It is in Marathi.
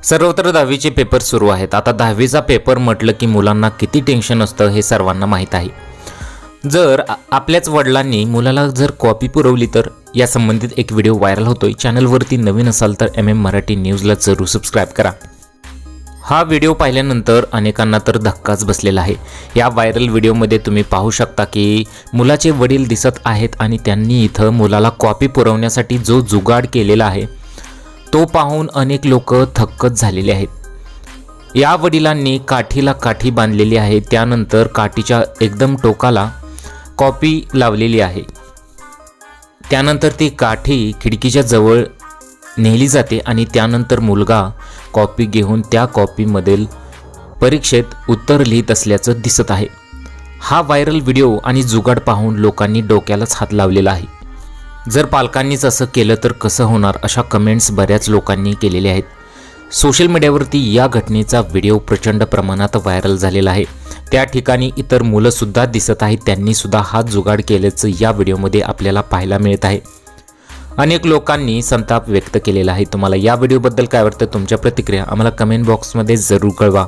सर्वत्र 10वीचे पेपर सुरू आहेत। आता 10वीचा पेपर म्हटलं की मुलांना किती टेन्शन असतं हे सर्वांना माहीत आहे। जर आपल्याच वडिलांनी मुलाला जर कॉपी पुरवली तर या संबंधित एक व्हिडिओ व्हायरल होतोय। चॅनलवरती नवीन असाल तर MM मराठी न्यूजला जरूर सबस्क्राइब करा। हा व्हिडिओ पाहिल्यानंतर अनेकांना तर धक्काच बसलेला आहे। या व्हायरल व्हिडिओमध्ये तुम्ही पाहू शकता की मुलाचे वडील दिसत आहेत आणि त्यांनी इथं मुलाला कॉपी पुरवण्यासाठी जो जुगाड केलेला आहे तो पाहून अनेक लोक थक्कच झालेले आहेत। या वडिलांनी काठीला काठी बांधलेली आहे, त्यानंतर काठीच्या एकदम टोकाला कॉपी लावलेली आहे। त्यानंतर ती काठी खिडकीच्या जवळ नेली जाते आणि त्यानंतर मुलगा कॉपी घेऊन त्या कॉपीमधील परीक्षेत उत्तर लिहित असल्याचं दिसत आहे। हा व्हायरल व्हिडिओ आणि जुगाड पाहून लोकांनी डोक्यालाच हात लावलेला आहे। जर पालकांनीच असं केलं तर कसं होणार, अशा कमेंट्स बऱ्याच लोकांनी केलेल्या आहेत। सोशल मीडियावरती या घटनेचा व्हिडिओ प्रचंड प्रमाणात व्हायरल झालेला आहे। त्या ठिकाणी इतर मुलं सुद्धा दिसत आहेत, त्यांनी सुद्धा हा जुगाड केल्याचं या व्हिडिओमध्ये आपल्याला पाहायला मिळत आहे। अनेक लोकांनी संताप व्यक्त केलेला आहे। तुम्हाला या व्हिडिओबद्दल काय वाटतं, तुमच्या प्रतिक्रिया आम्हाला कमेंट बॉक्समध्ये जरूर कळवा।